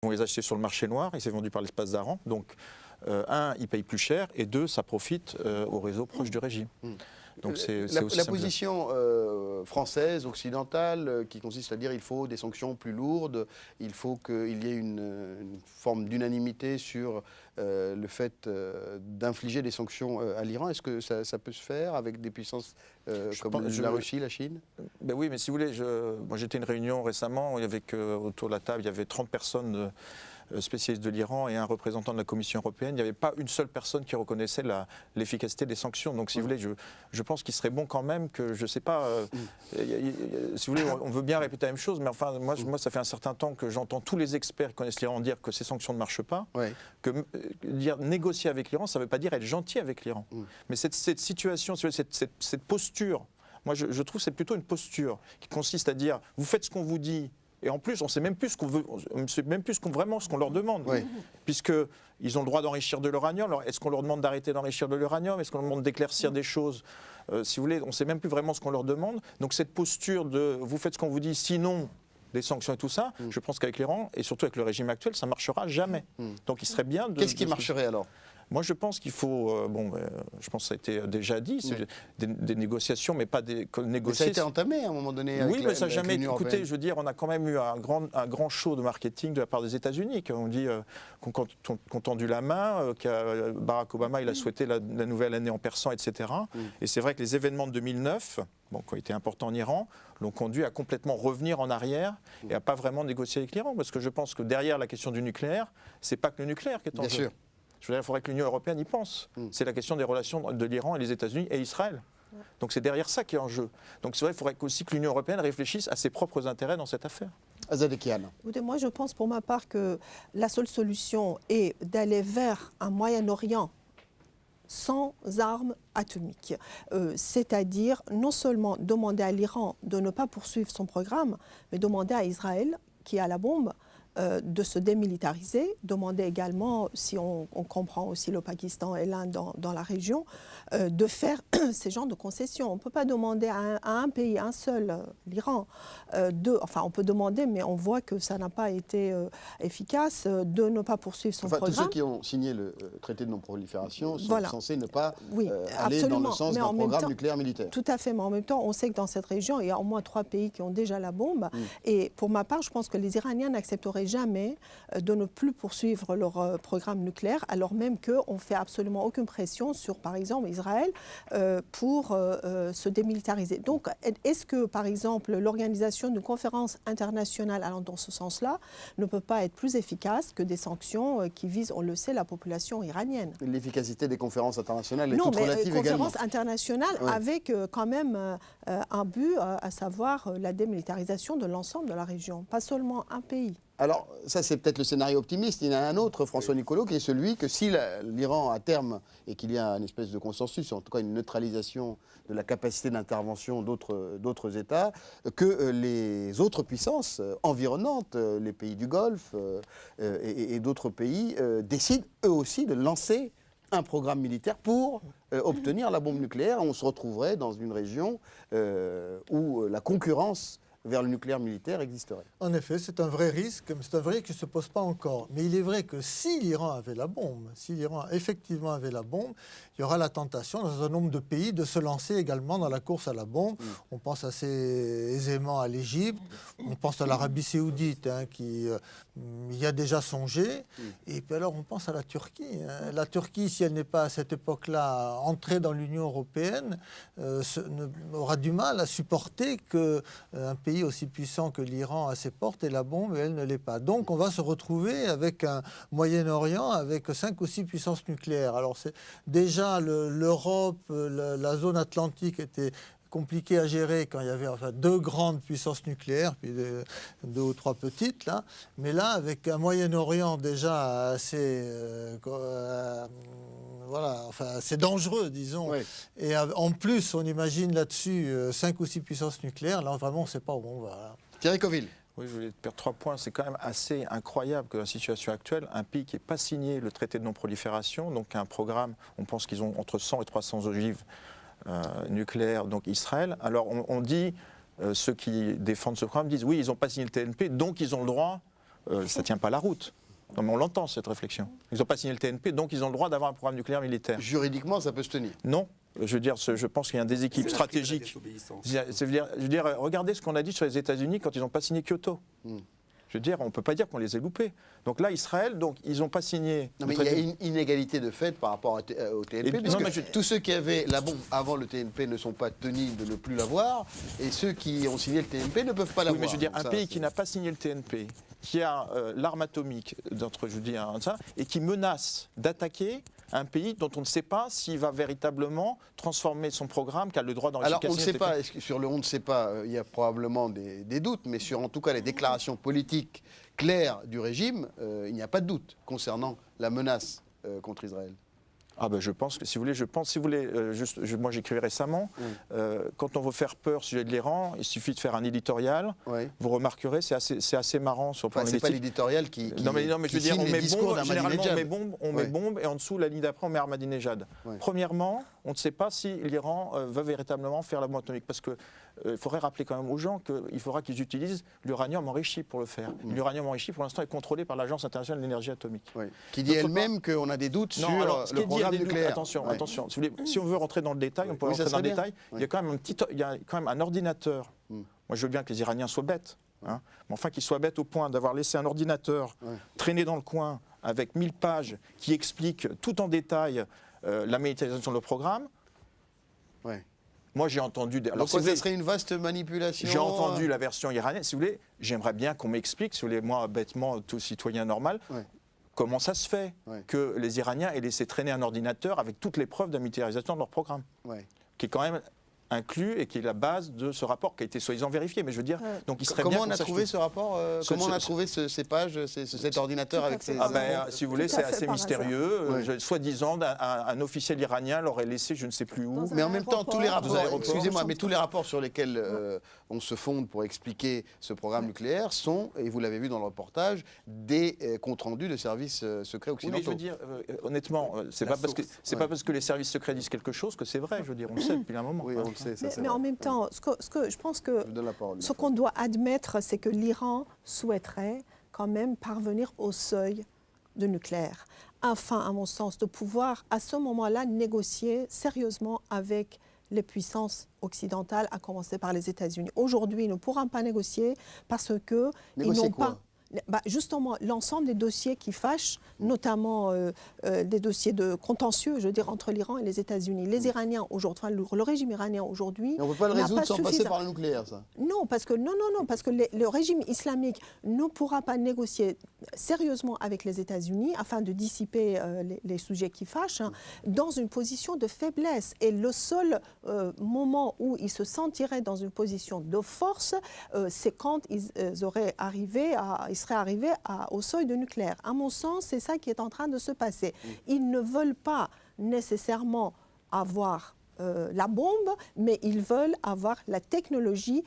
vont les acheter sur le marché noir et c'est vendu par l'espace d'Aran. Donc, un, ils payent plus cher et deux, ça profite au réseau proche du régime. Donc la position française, occidentale, qui consiste à dire qu'il faut des sanctions plus lourdes, il faut qu'il y ait une forme d'unanimité sur le fait d'infliger des sanctions à l'Iran. Est-ce que ça peut se faire avec des puissances comme la Russie, la Chine? Ben oui, mais si vous voulez, moi j'étais à une réunion récemment, avec, autour de la table, il y avait 30 personnes spécialistes de l'Iran et un représentant de la Commission européenne. Il n'y avait pas une seule personne qui reconnaissait l'efficacité des sanctions. Donc si vous voulez, je pense qu'il serait bon quand même que, je ne sais pas, si vous voulez, on veut bien répéter la même chose, mais enfin, moi ça fait un certain temps que j'entends tous les experts qui connaissent l'Iran dire que ces sanctions ne marchent pas, que dire négocier avec l'Iran, ça ne veut pas dire être gentil avec l'Iran. Mais cette situation, cette posture, moi je trouve que c'est plutôt une posture qui consiste à dire, vous faites ce qu'on vous dit, et en plus, on ne sait même plus ce qu'on veut, on sait même plus vraiment ce qu'on leur demande, puisqu'ils ont le droit d'enrichir de l'uranium. Alors, est-ce qu'on leur demande d'arrêter d'enrichir de l'uranium? Est-ce qu'on leur demande d'éclaircir des choses? Si vous voulez, on ne sait même plus vraiment ce qu'on leur demande. Donc, cette posture de vous faites ce qu'on vous dit, sinon des sanctions et tout ça, je pense qu'avec l'Iran, et surtout avec le régime actuel, ça ne marchera jamais. Donc, il serait bien de... Qu'est-ce qui marcherait alors? Moi, je pense qu'il faut, je pense que ça a été déjà dit, des négociations, mais pas des négociations. Mais ça a été entamé à un moment donné. Avec mais ça n'a jamais été. l'Union Écoutez, européenne. je veux dire, on a quand même eu un grand show de marketing de la part des États-Unis. On dit qu'on tendu la main, que Barack Obama il a souhaité la nouvelle année en persan, etc. Et c'est vrai que les événements de 2009, qui ont été importants en Iran, l'ont conduit à complètement revenir en arrière et à pas vraiment négocier avec l'Iran, parce que je pense que derrière la question du nucléaire, c'est pas que le nucléaire qui est en jeu. Bien sûr. Je veux dire, il faudrait que l'Union européenne y pense. C'est la question des relations de l'Iran et les États-Unis et Israël. Donc c'est derrière ça qui est en jeu. Donc c'est vrai, il faudrait aussi que l'Union européenne réfléchisse à ses propres intérêts dans cette affaire. Azadekian. Moi, je pense pour ma part que la seule solution est d'aller vers un Moyen-Orient sans armes atomiques. C'est-à-dire non seulement demander à l'Iran de ne pas poursuivre son programme, mais demander à Israël, qui a la bombe, de se démilitariser, demander également, si on comprend aussi le Pakistan et l'Inde dans la région, de faire ces genres de concessions. On ne peut pas demander à un pays, un seul, l'Iran, on peut demander, mais on voit que ça n'a pas été efficace, de ne pas poursuivre son programme. Tous ceux qui ont signé le traité de non-prolifération sont censés ne pas aller absolument. dans le sens d'un programme nucléaire militaire. Tout à fait, mais en même temps, on sait que dans cette région, il y a au moins 3 pays qui ont déjà la bombe. Et pour ma part, je pense que les Iraniens n'accepteraient jamais de ne plus poursuivre leur programme nucléaire, alors même qu'on ne fait absolument aucune pression sur, par exemple, Israël pour se démilitariser. Donc, est-ce que, par exemple, l'organisation d'une conférence internationale allant dans ce sens-là ne peut pas être plus efficace que des sanctions qui visent, on le sait, la population iranienne? L'efficacité des conférences internationales est toute relative également. Conférences internationales avec quand même un but, à savoir la démilitarisation de l'ensemble de la région, pas seulement un pays. Alors, ça c'est peut-être le scénario optimiste. Il y en a un autre, François Nicolo, qui est celui que si l'Iran, à terme, et qu'il y a une espèce de consensus, en tout cas une neutralisation de la capacité d'intervention d'autres États, que les autres puissances environnantes, les pays du Golfe et d'autres pays, décident eux aussi de lancer un programme militaire pour obtenir la bombe nucléaire. On se retrouverait dans une région où la concurrence vers le nucléaire militaire existerait. En effet, c'est un vrai risque, mais c'est un vrai risque qui ne se pose pas encore. Mais il est vrai que si l'Iran avait la bombe, si l'Iran effectivement avait la bombe, il y aura la tentation dans un nombre de pays de se lancer également dans la course à la bombe. On pense assez aisément à l'Égypte, on pense à l'Arabie Saoudite, qui y a déjà songé. Et puis alors on pense à la Turquie. La Turquie, si elle n'est pas à cette époque-là entrée dans l'Union européenne, aura du mal à supporter qu'un pays aussi puissant que l'Iran à ses portes et la bombe, et elle ne l'est pas. Donc on va se retrouver avec un Moyen-Orient avec 5 ou 6 puissances nucléaires. Alors c'est déjà l'Europe, la zone atlantique était compliqué à gérer quand il y avait 2 grandes puissances nucléaires, puis 2 ou 3 petites, là. Mais là, avec un Moyen-Orient déjà assez... c'est dangereux, disons. Oui. Et en plus, on imagine là-dessus 5 ou 6 puissances nucléaires. Là, vraiment, on ne sait pas où on va. Là. Thierry Coville. Oui, je voulais perdre 3 points. C'est quand même assez incroyable que dans la situation actuelle, un pays qui n'ait pas signé le traité de non-prolifération, donc un programme, on pense qu'ils ont entre 100 et 300 ogives nucléaires, donc Israël. Alors, on dit, ceux qui défendent ce programme disent, oui, ils n'ont pas signé le TNP, donc ils ont le droit ça ne tient pas la route. Non, mais on l'entend, cette réflexion. Ils n'ont pas signé le TNP, donc ils ont le droit d'avoir un programme nucléaire militaire. Juridiquement, ça peut se tenir. Non. Je veux dire, je pense qu'il y a un déséquilibre stratégique. Je veux dire, regardez ce qu'on a dit sur les États-Unis quand ils n'ont pas signé Kyoto. Je veux dire, on ne peut pas dire qu'on les ait loupés. Donc là, Israël, ils n'ont pas signé. Non, mais il y a une inégalité de fait par rapport au TNP, puisque tous ceux qui avaient la bombe avant le TNP ne sont pas tenus de ne plus l'avoir, et ceux qui ont signé le TNP ne peuvent pas l'avoir. Oui, mais je veux dire, un pays qui n'a pas signé le TNP, qui a l'arme atomique, et qui menace d'attaquer un pays dont on ne sait pas s'il va véritablement transformer son programme, qui a le droit d'enrichir. Alors on ne sait pas, sur le on ne sait pas, il y a probablement des doutes, mais sur en tout cas les déclarations politiques claires du régime, il n'y a pas de doute concernant la menace contre Israël. Ah ben je pense que, si vous voulez, moi j'écrivais récemment, quand on veut faire peur au sujet de l'Iran, il suffit de faire un éditorial. Oui. Vous remarquerez, c'est assez marrant sur le plan c'est pas l'éditorial qui non mais je veux dire, on met bombe, généralement on met Ouais. bombe, et en dessous, la ligne d'après, on met Ahmadinejad. Ouais. Premièrement, on ne sait pas si l'Iran va véritablement faire la bombe atomique, parce que il faudrait rappeler quand même aux gens qu'il faudra qu'ils utilisent l'uranium enrichi pour le faire. L'uranium enrichi, pour l'instant, est contrôlé par l'Agence internationale de l'énergie atomique. Oui. Qui dit elle-même qu'on a des doutes sur le programme nucléaire. Attention, si on veut rentrer dans le détail, on peut rentrer dans le détail. Il y a quand même un ordinateur. Moi, je veux bien que les Iraniens soient bêtes. Mais enfin, qu'ils soient bêtes au point d'avoir laissé un ordinateur traîner dans le coin avec 1000 pages qui expliquent tout en détail la militarisation de leur programme. Ouais. Moi, j'ai entendu... Alors, ça serait une vaste manipulation. J'ai entendu la version iranienne. Si vous voulez, j'aimerais bien qu'on m'explique, si vous voulez, moi, bêtement, tout citoyen normal, comment ça se fait que les Iraniens aient laissé traîner un ordinateur avec toutes les preuves de la militarisation de leur programme, qui est quand même inclus et qui est la base de ce rapport qui a été soi-disant vérifié. Mais je veux dire, donc il serait comment bien on a trouvé ce rapport Comment on a trouvé ces pages, cet ordinateur avec ces... si vous voulez, c'est assez mystérieux. Soi-disant, un officiel iranien l'aurait laissé je ne sais plus où. Mais en même temps, tous les rapports, excusez-moi, mais tous les rapports sur lesquels on se fonde pour expliquer ce programme nucléaire sont, et vous l'avez vu dans le reportage, des comptes rendus de services secrets occidentaux. Oui, mais je veux dire, honnêtement, c'est pas parce que les services secrets disent quelque chose que c'est vrai. Je veux dire, on le sait depuis un moment. Oui, on le sait, mais en même temps, ce que je pense que ce qu'on doit admettre, c'est que l'Iran souhaiterait quand même parvenir au seuil de nucléaire, afin, à mon sens, de pouvoir à ce moment-là négocier sérieusement avec les puissances occidentales, à commencer par les États-Unis. Aujourd'hui, ils ne pourront pas négocier parce qu'ils n'ont pas... justement, l'ensemble des dossiers qui fâchent, notamment des dossiers de contentieux, je veux dire, entre l'Iran et les États-Unis. Les Iraniens aujourd'hui, le régime iranien aujourd'hui... On ne peut pas le résoudre sans passer par le nucléaire, ça. Non, parce que, parce que le régime islamique ne pourra pas négocier sérieusement avec les États-Unis afin de dissiper les sujets qui fâchent, dans une position de faiblesse. Et le seul moment où ils se sentiraient dans une position de force, c'est quand ils seraient arrivés au seuil de nucléaire. À mon sens, c'est ça qui est en train de se passer. Ils ne veulent pas nécessairement avoir la bombe, mais ils veulent avoir la technologie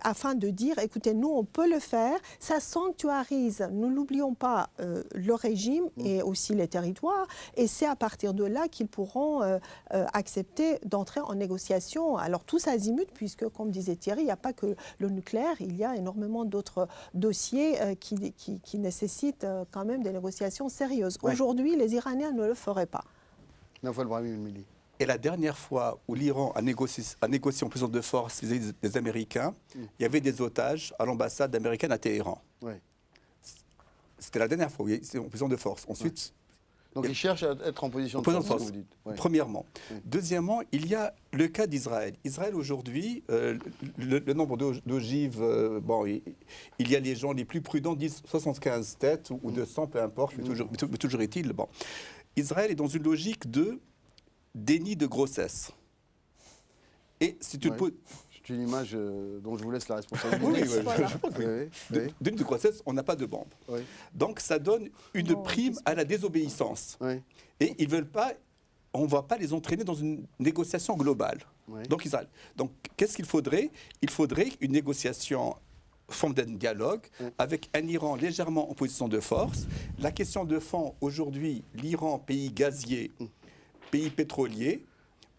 afin de dire, écoutez, nous, on peut le faire, ça sanctuarise, nous n'oublions pas, le régime et aussi les territoires, et c'est à partir de là qu'ils pourront accepter d'entrer en négociation. Alors, tous azimuts, puisque, comme disait Thierry, il n'y a pas que le nucléaire, il y a énormément d'autres dossiers qui nécessitent quand même des négociations sérieuses. Aujourd'hui, les Iraniens ne le feraient pas. Et la dernière fois où l'Iran a négocié en puissance de force vis-à-vis des Américains, il y avait des otages à l'ambassade américaine à Téhéran. C'était la dernière fois où il y a en puissance de force. Ensuite, donc ils cherchent à être en position de force, vous dites. Premièrement. Deuxièmement, il y a le cas d'Israël. Israël aujourd'hui, le nombre d'ogives, il y a les gens les plus prudents disent 75 têtes ou 200, peu importe, mais toujours est-il. Bon. Israël est dans une logique de déni de grossesse. Et c'est une image dont je vous laisse la responsabilité. Déni de grossesse, on n'a pas de bombe. Donc ça donne une prime à la désobéissance. Et ils veulent pas, on ne va pas les entraîner dans une négociation globale. Donc Israël. Donc qu'est-ce qu'il faudrait ? Il faudrait une négociation forme d'un dialogue avec un Iran légèrement en position de force. La question de fond, aujourd'hui, l'Iran, pays gazier, pays pétrolier,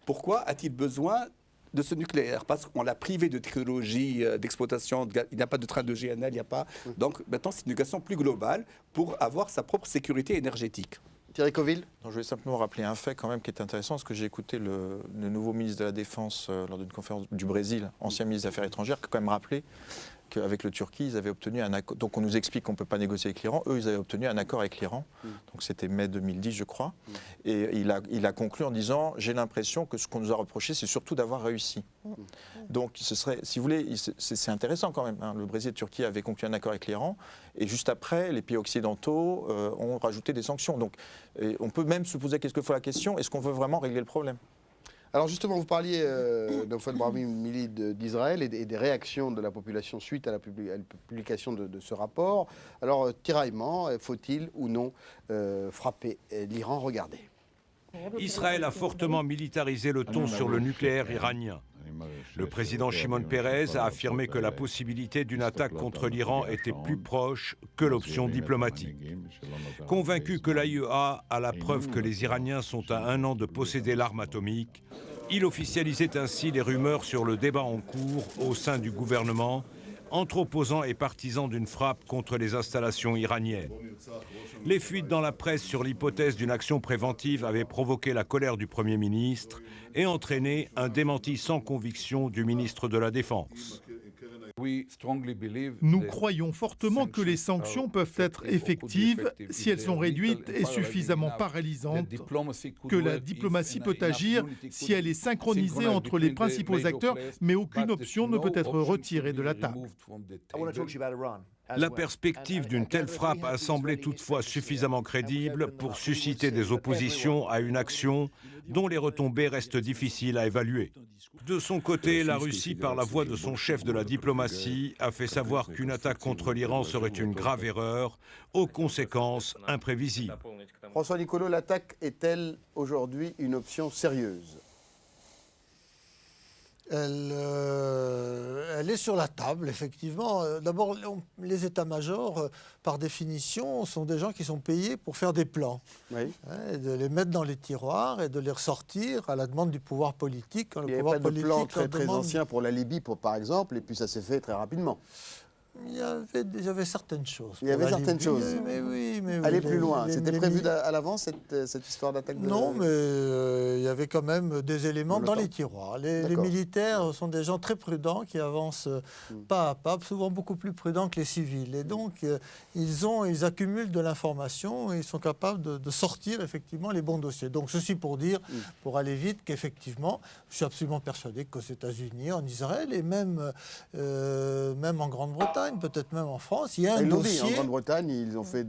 pourquoi a-t-il besoin de ce nucléaire, parce qu'on l'a privé de technologie d'exploitation, il n'y a pas de train de GNL, il n'y a pas. Donc maintenant, c'est une négociation plus globale pour avoir sa propre sécurité énergétique. Thierry Coville. Je voulais simplement rappeler un fait quand même qui est intéressant, parce que j'ai écouté le nouveau ministre de la Défense lors d'une conférence du Brésil, ancien ministre des Affaires étrangères, qui a quand même rappelé qu'avec le Turquie, ils avaient obtenu un accord. Donc on nous explique qu'on ne peut pas négocier avec l'Iran. Eux, ils avaient obtenu un accord avec l'Iran. Donc c'était mai 2010, je crois. Et il a conclu en disant « J'ai l'impression que ce qu'on nous a reproché, c'est surtout d'avoir réussi ». Donc ce serait, si vous voulez, c'est intéressant quand même. Hein. Le Brésil et la Turquie avaient conclu un accord avec l'Iran. Et juste après, les pays occidentaux ont rajouté des sanctions. Donc on peut même se poser quelquefois la question, est-ce qu'on veut vraiment régler le problème ? Alors justement, vous parliez d'Ophel Brahimi d'Israël et des réactions de la population suite à la publication de ce rapport. Alors, tiraillement, faut-il ou non frapper l'Iran? Regardez. Israël a fortement militarisé le ton sur le nucléaire iranien. Le président Shimon Peres a affirmé que la possibilité d'une attaque contre l'Iran était plus proche que l'option diplomatique. Convaincu que l'AIEA a la preuve que les Iraniens sont à 1 an de posséder l'arme atomique, il officialisait ainsi les rumeurs sur le débat en cours au sein du gouvernement entre opposants et partisans d'une frappe contre les installations iraniennes. Les fuites dans la presse sur l'hypothèse d'une action préventive avaient provoqué la colère du Premier ministre et entraîné un démenti sans conviction du ministre de la Défense. Nous croyons fortement que les sanctions peuvent être effectives si elles sont réduites et suffisamment paralysantes, que la diplomatie peut agir si elle est synchronisée entre les principaux acteurs, mais aucune option ne peut être retirée de la table. La perspective d'une telle frappe a semblé toutefois suffisamment crédible pour susciter des oppositions à une action dont les retombées restent difficiles à évaluer. De son côté, la Russie, par la voix de son chef de la diplomatie, a fait savoir qu'une attaque contre l'Iran serait une grave erreur, aux conséquences imprévisibles. François Nicolo, l'attaque est-elle aujourd'hui une option sérieuse? Elle est sur la table, effectivement. D'abord, les états-majors, par définition, sont des gens qui sont payés pour faire des plans. Oui. Et de les mettre dans les tiroirs et de les ressortir à la demande du pouvoir politique. Il n'y avait pas de plan très ancien pour la Libye, par exemple, et puis ça s'est fait très rapidement. Il y avait certaines choses. Il y avait certaines choses. Mais oui. Aller plus loin. C'était prévu à l'avance, cette histoire d'attaque de... Non, mais il y avait quand même des éléments dans les tiroirs. Les militaires sont des gens très prudents qui avancent pas à pas, souvent beaucoup plus prudents que les civils. Et donc, ils accumulent de l'information et ils sont capables de sortir effectivement les bons dossiers. Donc, ceci pour dire, pour aller vite, qu'effectivement, je suis absolument persuadé qu'aux États-Unis, en Israël et même en Grande-Bretagne, peut-être même en France, il y a un dossier... En Grande-Bretagne, ils ont fait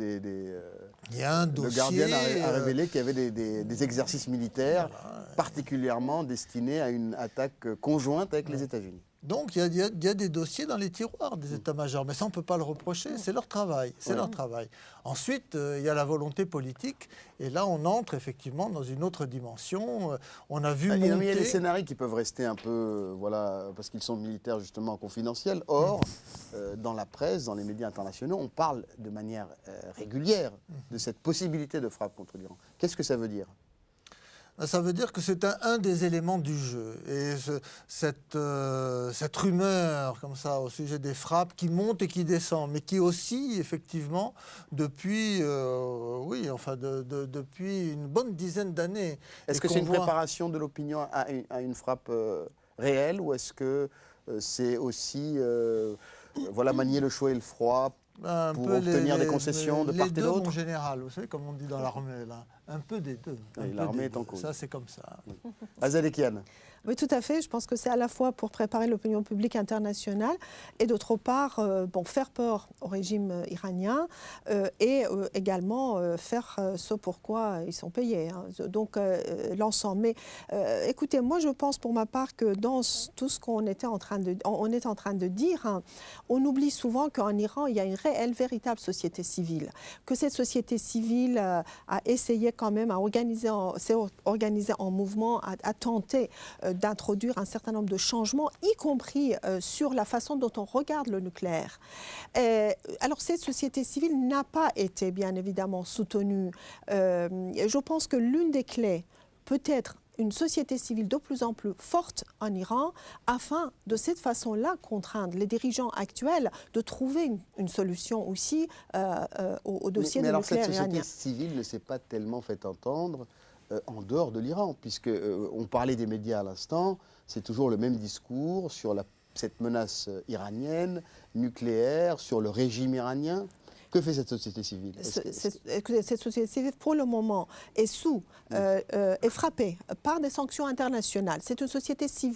il y a un dossier... Le Guardian a révélé qu'il y avait des exercices militaires particulièrement destinés à une attaque conjointe avec les États-Unis. Donc il y a des dossiers dans les tiroirs des états-majors, mais ça on ne peut pas le reprocher, c'est leur travail. Leur travail. Ensuite, il y a la volonté politique, et là on entre effectivement dans une autre dimension. On a vu monter... Il y a des scénarios qui peuvent rester un peu, parce qu'ils sont militaires justement confidentiels. Or, dans la presse, dans les médias internationaux, on parle de manière régulière de cette possibilité de frappe contre l'Iran. Qu'est-ce que ça veut dire ? Ça veut dire que c'est un des éléments du jeu. Et cette rumeur, comme ça, au sujet des frappes, qui monte et qui descend, mais qui aussi, effectivement, depuis une bonne dizaine d'années. Est-ce que c'est une préparation de l'opinion à une frappe réelle, ou est-ce que c'est aussi manier le chaud et le froid pour obtenir des concessions de part et d'autre? Les deux, mon général, vous savez, comme on dit dans l'armée, là. Un peu des deux. L'armée est en cause. Ça, c'est comme ça. Azad Ekian. Oui, tout à fait. Je pense que c'est à la fois pour préparer l'opinion publique internationale et d'autre part, faire peur au régime iranien et également faire ce pourquoi ils sont payés. Hein. Donc, l'ensemble. Mais écoutez, moi, je pense pour ma part que dans tout ce qu'on est en train de dire, hein, on oublie souvent qu'en Iran, il y a une réelle, véritable société civile. Que cette société civile a essayé quand même s'est organisée en mouvement, à tenter d'introduire un certain nombre de changements, y compris sur la façon dont on regarde le nucléaire. Alors, cette société civile n'a pas été, bien évidemment, soutenue. Je pense que l'une des clés, peut-être une société civile de plus en plus forte en Iran afin de cette façon-là contraindre les dirigeants actuels de trouver une solution aussi au dossier mais du alors nucléaire cette société iranien. civile ne s'est pas tellement fait entendre en dehors de l'Iran, puisque on parlait des médias à l'instant, c'est toujours le même discours sur cette menace iranienne, nucléaire, sur le régime iranien. Que fait cette société civile? Cette société civile, pour le moment, est frappée par des sanctions internationales. C'est une société civile